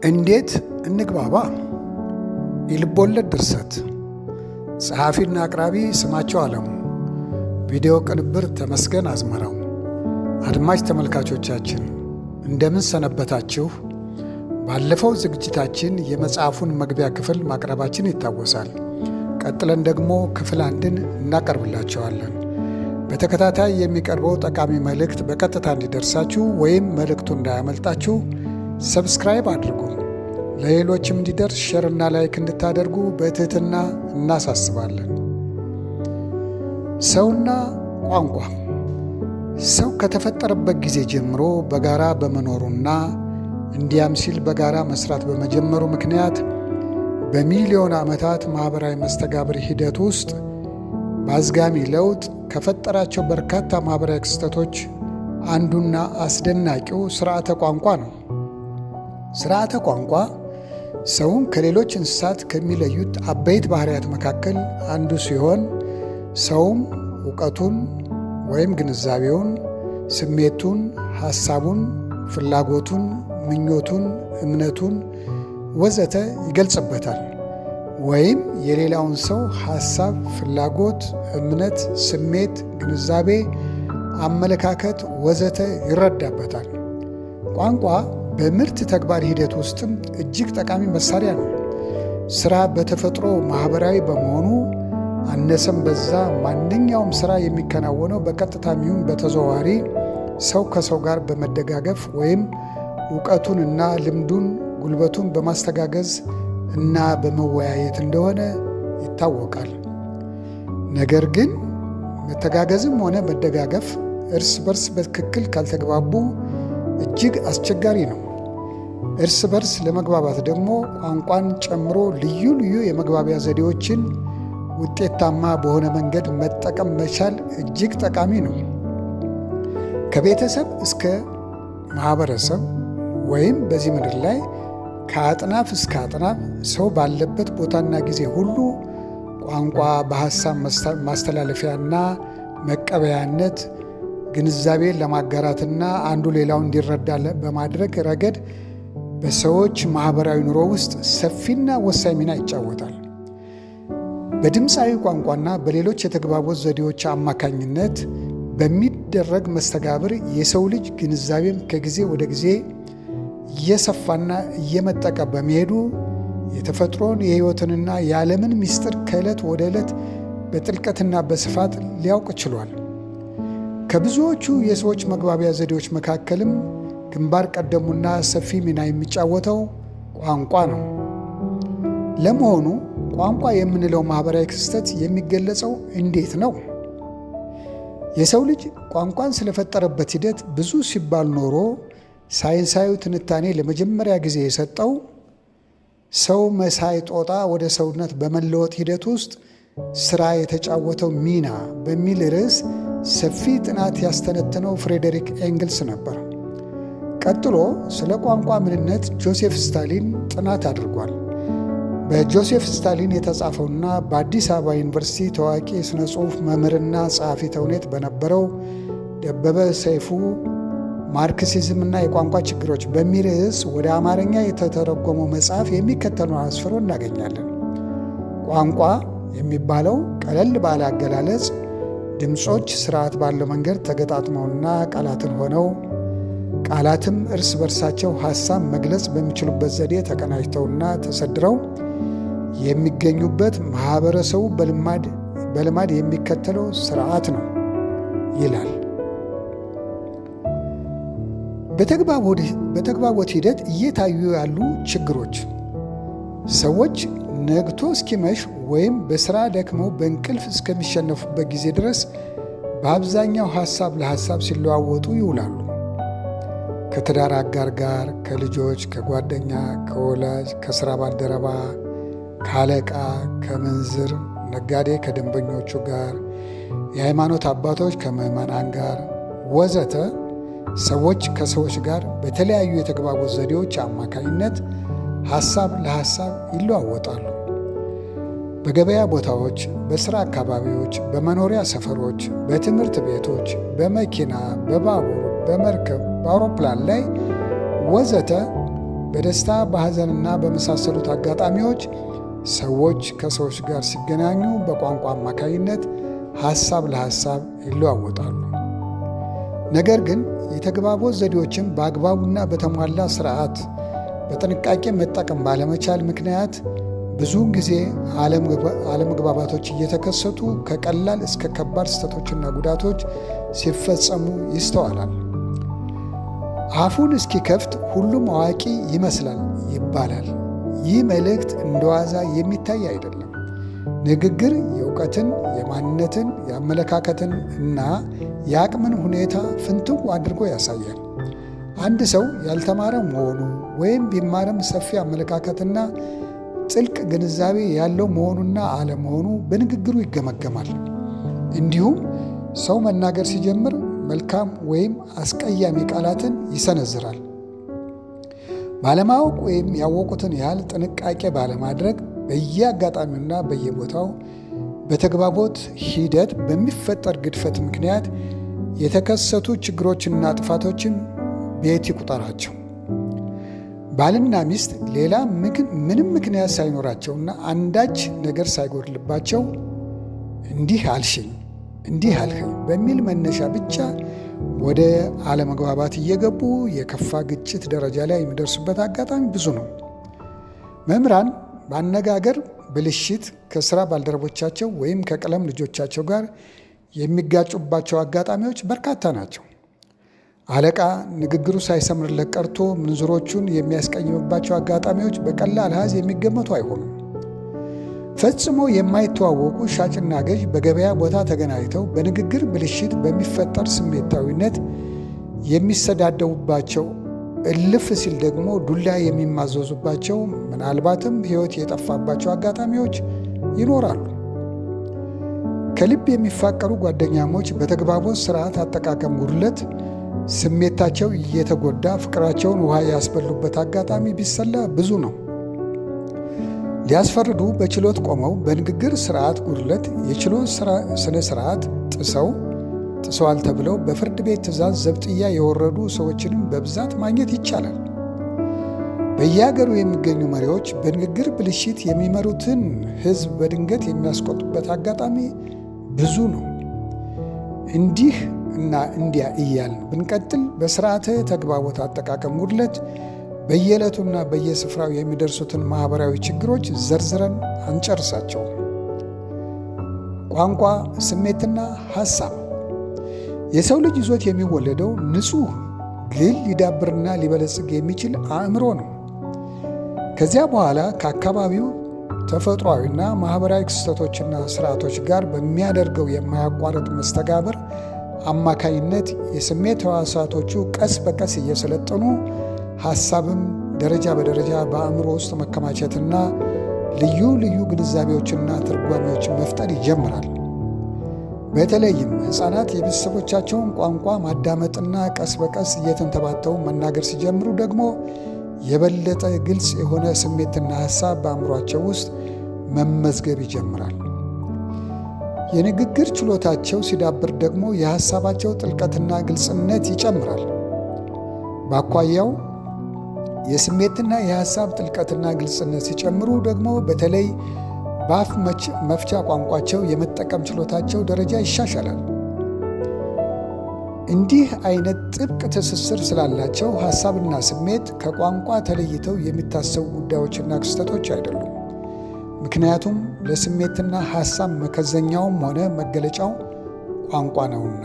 እንዴት እንግባባ? የልቦለድ ድርሰት ጸሐፊና አቅራቢ ስማቸው አለሙ። ቪዲዮ ቅንብር ተመስገን አዝመራው። አድማጭ ተመልካቾቻችን እንደምን ሰነበታችሁ? ባለፈው ዝግጅታችን የመጽሐፉን መግቢያ ክፍል ማቅረባችን ይታወሳል። ቀጥለን ደግሞ ክፍል አንድን እናቀርብላቸዋለን። በተከታታይ የሚቀርበው ጠቃሚ መልእክት በቀጥታ እንዲደርሳችሁ ወይም መልእክቱ እንዳያመልጣችሁ ሰብስክራይብ አድርጉ። ለሌሎችም እንዲደርስ ሼርና ላይክ እንድታደርጉ በትህትና እናሳስባለን። ሰውና ቋንቋ። ሰው ከተፈጠረበት ጊዜ ጀምሮ በጋራ በመኖሩና እንዲያም ሲል በጋራ መስራት በመጀመሩ ምክንያት በሚሊዮን ዓመታት ማኅበራዊ መስተጋብር ሂደት ውስጥ በአዝጋሚ ለውጥ ከፈጠራቸው በርካታ ማኅበራዊ ክስተቶች አንዱና አስደናቂው ሥርዓተ ቋንቋ ነው። ሥርዓተ ቋንቋ ሰውን ከሌሎች እንስሳት ከሚለዩት አበይት ባሕርያት መካከል አንዱ ሲሆን ሰውም ዕውቀቱን ወይም ግንዛቤውን፣ ስሜቱን፣ ሐሳቡን፣ ፍላጎቱን፣ ምኞቱን፣ እምነቱን ወዘተ ይገልጽበታል ወይም የሌላውን ሰው ሐሳብ፣ ፍላጎት፣ እምነት፣ ስሜት፣ ግንዛቤ፣ አመለካከት ወዘተ ይረዳበታል። ቋንቋ በምርት ተግባር ሂደት ውስጥም እጅግ ጠቃሚ መሳሪያ ነው። ሥራ በተፈጥሮ ማኅበራዊ በመሆኑ አነሰም በዛ ማንኛውም ሥራ የሚከናወነው በቀጥታም ይሁን በተዘዋዋሪ ሰው ከሰው ጋር በመደጋገፍ ወይም ዕውቀቱን እና ልምዱን ጉልበቱን በማስተጋገዝ እና በመወያየት እንደሆነ ይታወቃል። ነገር ግን መተጋገዝም ሆነ መደጋገፍ እርስ በርስ በትክክል ካልተግባቡ እጅግ አስቸጋሪ ነው። እርስ በርስ ለመግባባት ደግሞ ቋንቋን ጨምሮ ልዩ ልዩ የመግባቢያ ዘዴዎችን ውጤታማ በሆነ መንገድ መጠቀም መቻል እጅግ ጠቃሚ ነው። ከቤተሰብ እስከ ማኅበረሰብ ወይም በዚህ ምድር ላይ ከአጥናፍ እስከ አጥናፍ ሰው ባለበት ቦታና ጊዜ ሁሉ ቋንቋ በሐሳብ ማስተላለፊያና መቀበያነት ግንዛቤን ለማጋራትና አንዱ ሌላውን እንዲረዳ በማድረግ ረገድ በሰዎች ማኅበራዊ ኑሮ ውስጥ ሰፊና ወሳኝ ሚና ይጫወታል። በድምፃዊ ቋንቋና በሌሎች የተግባቦት ዘዴዎች አማካኝነት በሚደረግ መስተጋብር የሰው ልጅ ግንዛቤም ከጊዜ ወደ ጊዜ እየሰፋና እየመጠቀ በመሄዱ የተፈጥሮን የሕይወትንና የዓለምን ምስጢር ከዕለት ወደ ዕለት በጥልቀትና በስፋት ሊያውቅ ችሏል። ከብዙዎቹ የሰዎች መግባቢያ ዘዴዎች መካከልም ግንባር ቀደሙና ሰፊ ሚና የሚጫወተው ቋንቋ ነው። ለመሆኑ ቋንቋ የምንለው ማኅበራዊ ክስተት የሚገለጸው እንዴት ነው? የሰው ልጅ ቋንቋን ስለፈጠረበት ሂደት ብዙ ሲባል ኖሮ ሳይንሳዊ ትንታኔ ለመጀመሪያ ጊዜ የሰጠው ሰው መሳይ ጦጣ ወደ ሰውነት በመለወጥ ሂደት ውስጥ ሥራ የተጫወተው ሚና በሚል ርዕስ ሰፊ ጥናት ያስተነተነው ፍሬዴሪክ ኤንግልስ ነበር። ቀጥሎ ስለ ቋንቋ ምንነት ጆሴፍ ስታሊን ጥናት አድርጓል። በጆሴፍ ስታሊን የተጻፈውና በአዲስ አበባ ዩኒቨርሲቲ ታዋቂ የሥነ ጽሑፍ መምህርና ጸሐፊ ተውኔት በነበረው ደበበ ሰይፉ ማርክሲዝምና የቋንቋ ችግሮች በሚል ርዕስ ወደ አማርኛ የተተረጎመው መጽሐፍ የሚከተለውን አስፍሮ እናገኛለን። ቋንቋ የሚባለው ቀለል ባለ አገላለጽ ድምፆች ስርዓት ባለው መንገድ ተገጣጥመውና ቃላትን ሆነው ቃላትም እርስ በርሳቸው ሐሳብ መግለጽ በሚችሉበት ዘዴ ተቀናጅተውና ተሰድረው የሚገኙበት ማኅበረሰቡ በልማድ የሚከተለው ስርዓት ነው ይላል። በተግባቦት ሂደት እየታዩ ያሉ ችግሮች ሰዎች ነግቶ እስኪመሽ ወይም በሥራ ደክመው በእንቅልፍ እስከሚሸነፉበት ጊዜ ድረስ በአብዛኛው ሐሳብ ለሐሳብ ሲለዋወጡ ይውላሉ። ከትዳር አጋር ጋር፣ ከልጆች፣ ከጓደኛ፣ ከወላጅ፣ ከሥራ ባልደረባ፣ ከአለቃ፣ ከምንዝር ነጋዴ ከደንበኞቹ ጋር፣ የሃይማኖት አባቶች ከምዕመናን ጋር ወዘተ ሰዎች ከሰዎች ጋር በተለያዩ የተግባቦት ዘዴዎች አማካኝነት ሐሳብ ለሐሳብ ይለዋወጣሉ። በገበያ ቦታዎች፣ በሥራ አካባቢዎች፣ በመኖሪያ ሰፈሮች፣ በትምህርት ቤቶች፣ በመኪና፣ በባቡር፣ በመርከብ፣ በአውሮፕላን ላይ ወዘተ በደስታ በሐዘንና በመሳሰሉት አጋጣሚዎች ሰዎች ከሰዎች ጋር ሲገናኙ በቋንቋ አማካይነት ሐሳብ ለሐሳብ ይለዋወጣሉ። ነገር ግን የተግባቦት ዘዴዎችን በአግባቡና በተሟላ ስርዓት በጥንቃቄ መጠቀም ባለመቻል ምክንያት ብዙውን ጊዜ አለመግባባቶች እየተከሰቱ ከቀላል እስከ ከባድ ስህተቶችና ጉዳቶች ሲፈጸሙ ይስተዋላል። አፉን እስኪከፍት ሁሉም አዋቂ ይመስላል ይባላል። ይህ መልእክት እንደዋዛ የሚታይ አይደለም። ንግግር የእውቀትን፣ የማንነትን፣ የአመለካከትን እና የአቅምን ሁኔታ ፍንትው አድርጎ ያሳያል። አንድ ሰው ያልተማረ መሆኑ ወይም ቢማርም ሰፊ አመለካከትና ጥልቅ ግንዛቤ ያለው መሆኑና አለመሆኑ በንግግሩ ይገመገማል። እንዲሁም ሰው መናገር ሲጀምር መልካም ወይም አስቀያሚ ቃላትን ይሰነዝራል። ባለማወቅ ወይም ያወቁትን ያህል ጥንቃቄ ባለማድረግ በየአጋጣሚውና በየቦታው በተግባቦት ሂደት በሚፈጠር ግድፈት ምክንያት የተከሰቱ ችግሮችና ጥፋቶችን ቤት ይቁጠራቸው። ባልና ሚስት ሌላ ምንም ምክንያት ሳይኖራቸውና አንዳች ነገር ሳይጎድልባቸው እንዲህ አልሽኝ፣ እንዲህ አልኸኝ በሚል መነሻ ብቻ ወደ አለመግባባት እየገቡ የከፋ ግጭት ደረጃ ላይ የሚደርሱበት አጋጣሚ ብዙ ነው። መምህራን በአነጋገር ብልሽት ከስራ ባልደረቦቻቸው ወይም ከቀለም ልጆቻቸው ጋር የሚጋጩባቸው አጋጣሚዎች በርካታ ናቸው። አለቃ ንግግሩ ሳይሰምርለት ቀርቶ ምንዝሮቹን የሚያስቀይምባቸው አጋጣሚዎች በቀላል አሃዝ የሚገመቱ አይሆኑም። ፈጽሞ የማይተዋወቁ ሻጭና ገዥ በገበያ ቦታ ተገናኝተው በንግግር ብልሽት በሚፈጠር ስሜታዊነት የሚሰዳደቡባቸው፣ እልፍ ሲል ደግሞ ዱላ የሚማዘዙባቸው፣ ምናልባትም ሕይወት የጠፋባቸው አጋጣሚዎች ይኖራሉ። ከልብ የሚፋቀሩ ጓደኛሞች በተግባቦት ስርዓት አጠቃቀም ጉድለት ስሜታቸው እየተጎዳ ፍቅራቸውን ውሃ ያስበሉበት አጋጣሚ ቢሰላ ብዙ ነው። ሊያስፈርዱ በችሎት ቆመው በንግግር ስርዓት ጉድለት የችሎት ስነ ስርዓት ጥሰዋል ተብለው በፍርድ ቤት ትዕዛዝ ዘብጥያ የወረዱ ሰዎችንም በብዛት ማግኘት ይቻላል። በየሀገሩ የሚገኙ መሪዎች በንግግር ብልሽት የሚመሩትን ሕዝብ በድንገት የሚያስቆጡበት አጋጣሚ ብዙ ነው። እንዲህ እና እንዲያ እያልን ብንቀጥል በስርዓተ ተግባቦት አጠቃቀም ጉድለት በየዕለቱና በየስፍራው የሚደርሱትን ማኅበራዊ ችግሮች ዘርዝረን አንጨርሳቸውም። ቋንቋ፣ ስሜትና ሐሳብ። የሰው ልጅ ይዞት የሚወለደው ንጹሕ ግን ሊዳብርና ሊበለጽግ የሚችል አእምሮ ነው። ከዚያ በኋላ ከአካባቢው ተፈጥሯዊና ማኅበራዊ ክስተቶችና ስርዓቶች ጋር በሚያደርገው የማያቋርጥ መስተጋብር አማካይነት የስሜት ሕዋሳቶቹ ቀስ በቀስ እየሰለጠኑ ሐሳብም ደረጃ በደረጃ በአእምሮ ውስጥ መከማቸትና ልዩ ልዩ ግንዛቤዎችና ትርጓሜዎችን መፍጠር ይጀምራል። በተለይም ሕፃናት የቤተሰቦቻቸውን ቋንቋ ማዳመጥና ቀስ በቀስ እየተንተባተው መናገር ሲጀምሩ ደግሞ የበለጠ ግልጽ የሆነ ስሜትና ሐሳብ በአእምሯቸው ውስጥ መመዝገብ ይጀምራል። የንግግር ችሎታቸው ሲዳብር ደግሞ የሐሳባቸው ጥልቀትና ግልጽነት ይጨምራል። በአኳያው የስሜትና የሐሳብ ጥልቀትና ግልጽነት ሲጨምሩ ደግሞ በተለይ በአፍ መፍቻ ቋንቋቸው የመጠቀም ችሎታቸው ደረጃ ይሻሻላል። እንዲህ አይነት ጥብቅ ትስስር ስላላቸው ሐሳብና ስሜት ከቋንቋ ተለይተው የሚታሰቡ ጉዳዮችና ክስተቶች አይደሉም። ምክንያቱም ለስሜትና ሐሳብ መከዘኛውም ሆነ መገለጫው ቋንቋ ነውና።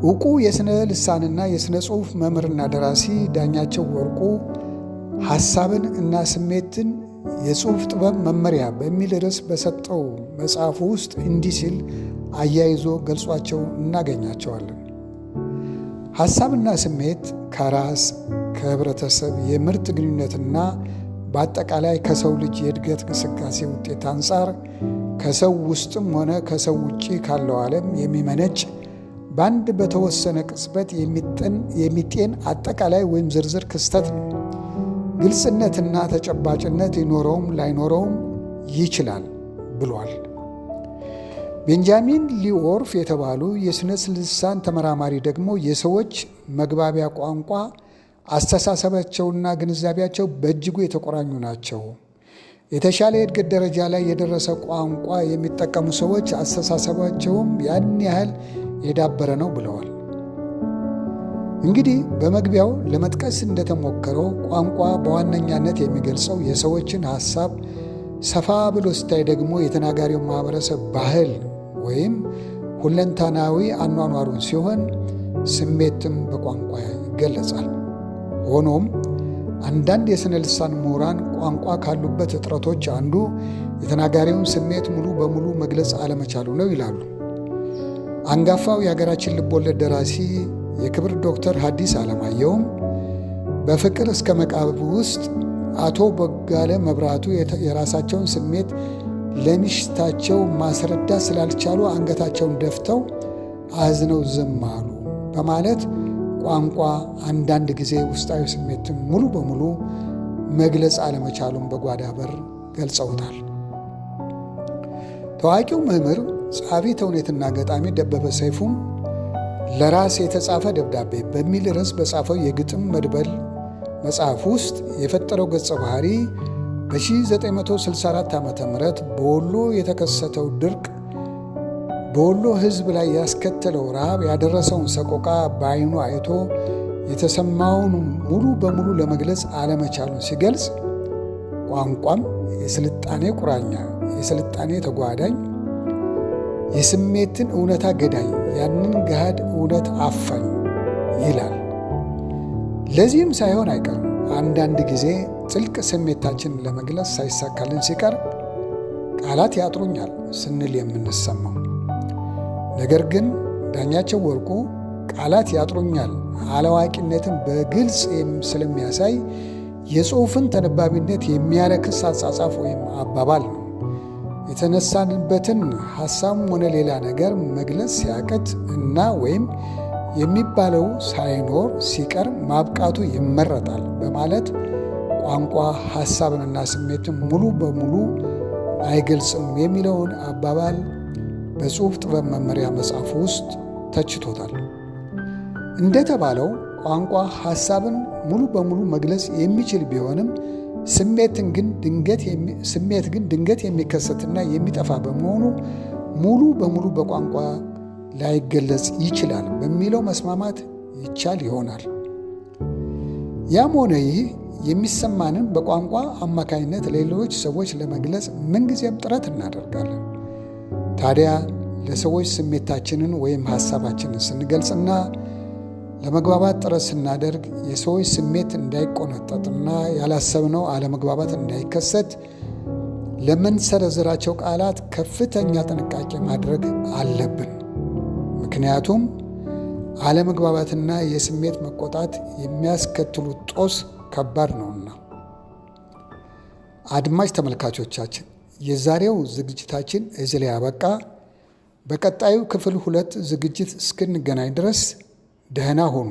ዕውቁ የሥነ ልሳንና የሥነ ጽሑፍ መምህርና ደራሲ ዳኛቸው ወርቁ ሐሳብን እና ስሜትን የጽሑፍ ጥበብ መመሪያ በሚል ርዕስ በሰጠው መጽሐፉ ውስጥ እንዲህ ሲል አያይዞ ገልጿቸው እናገኛቸዋለን። ሐሳብና ስሜት ከራስ ከህብረተሰብ የምርት ግንኙነትና በአጠቃላይ ከሰው ልጅ የእድገት ግስጋሴ ውጤት አንጻር ከሰው ውስጥም ሆነ ከሰው ውጭ ካለው ዓለም የሚመነጭ በአንድ በተወሰነ ቅጽበት የሚጤን አጠቃላይ ወይም ዝርዝር ክስተት ነው። ግልጽነትና ተጨባጭነት ሊኖረውም ላይኖረውም ይችላል ብሏል። ቤንጃሚን ሊዎርፍ የተባሉ የሥነ ልሳን ተመራማሪ ደግሞ የሰዎች መግባቢያ ቋንቋ አስተሳሰባቸውና ግንዛቤያቸው በእጅጉ የተቆራኙ ናቸው። የተሻለ የእድገት ደረጃ ላይ የደረሰ ቋንቋ የሚጠቀሙ ሰዎች አስተሳሰባቸውም ያን ያህል የዳበረ ነው ብለዋል። እንግዲህ በመግቢያው ለመጥቀስ እንደተሞከረው ቋንቋ በዋነኛነት የሚገልጸው የሰዎችን ሐሳብ፣ ሰፋ ብሎ ሲታይ ደግሞ የተናጋሪው ማህበረሰብ ባህል ወይም ሁለንተናዊ አኗኗሩን ሲሆን ስሜትም በቋንቋ ይገለጻል። ሆኖም አንዳንድ የሥነ ልሳን ምሁራን ቋንቋ ካሉበት እጥረቶች አንዱ የተናጋሪውን ስሜት ሙሉ በሙሉ መግለጽ አለመቻሉ ነው ይላሉ። አንጋፋው የሀገራችን ልቦለድ ደራሲ የክብር ዶክተር ሐዲስ ዓለማየሁም በፍቅር እስከ መቃብር ውስጥ አቶ ቦጋለ መብራቱ የራሳቸውን ስሜት ለሚስታቸው ማስረዳት ስላልቻሉ አንገታቸውን ደፍተው አዝነው ዝም አሉ በማለት ቋንቋ አንዳንድ ጊዜ ውስጣዊ ስሜትን ሙሉ በሙሉ መግለጽ አለመቻሉን በጓዳ በር ገልጸውታል። ታዋቂው መምህር ጸሐፊ ተውኔትና ገጣሚ ደበበ ሰይፉም ለራስ የተጻፈ ደብዳቤ በሚል ርዕስ በጻፈው የግጥም መድበል መጽሐፍ ውስጥ የፈጠረው ገጸ ባህሪ በ1964 ዓ.ም በወሎ የተከሰተው ድርቅ በወሎ ሕዝብ ላይ ያስከተለው ረሃብ ያደረሰውን ሰቆቃ በዓይኑ አይቶ የተሰማውን ሙሉ በሙሉ ለመግለጽ አለመቻሉን ሲገልጽ ቋንቋም የስልጣኔ ቁራኛ፣ የስልጣኔ ተጓዳኝ፣ የስሜትን እውነታ ገዳይ፣ ያንን ገሃድ እውነት አፋኝ ይላል። ለዚህም ሳይሆን አይቀርም አንዳንድ ጊዜ ጥልቅ ስሜታችንን ለመግለጽ ሳይሳካልን ሲቀር ቃላት ያጥሩኛል ስንል የምንሰማው። ነገር ግን ዳኛቸው ወርቁ ቃላት ያጥሩኛል አላዋቂነትን በግልጽ ስለሚያሳይ የጽሑፍን ተነባቢነት የሚያረክስ አጻጻፍ ወይም አባባል ነው። የተነሳንበትን ሐሳብም ሆነ ሌላ ነገር መግለጽ ሲያቅት እና ወይም የሚባለው ሳይኖር ሲቀር ማብቃቱ ይመረጣል በማለት ቋንቋ ሐሳብንና ስሜትን ሙሉ በሙሉ አይገልጽም የሚለውን አባባል በጽሑፍ ጥበብ መመሪያ መጽሐፍ ውስጥ ተችቶታል። እንደተባለው ቋንቋ ሐሳብን ሙሉ በሙሉ መግለጽ የሚችል ቢሆንም ስሜት ግን ድንገት የሚከሰትና የሚጠፋ በመሆኑ ሙሉ በሙሉ በቋንቋ ላይገለጽ ይችላል በሚለው መስማማት ይቻል ይሆናል። ያም ሆነ ይህ የሚሰማንን በቋንቋ አማካኝነት ለሌሎች ሰዎች ለመግለጽ ምንጊዜም ጥረት እናደርጋለን። ታዲያ ለሰዎች ስሜታችንን ወይም ሐሳባችንን ስንገልጽና ለመግባባት ጥረት ስናደርግ የሰዎች ስሜት እንዳይቆነጠጥና ያላሰብነው አለመግባባት እንዳይከሰት ለምንሰነዝራቸው ቃላት ከፍተኛ ጥንቃቄ ማድረግ አለብን። ምክንያቱም አለመግባባትና የስሜት መቆጣት የሚያስከትሉት ጦስ ከባድ ነውና። አድማጭ ተመልካቾቻችን የዛሬው ዝግጅታችን እዚህ ላይ ያበቃ። በቀጣዩ ክፍል 2 ዝግጅት እስክንገናኝ ድረስ ደህና ሁኑ።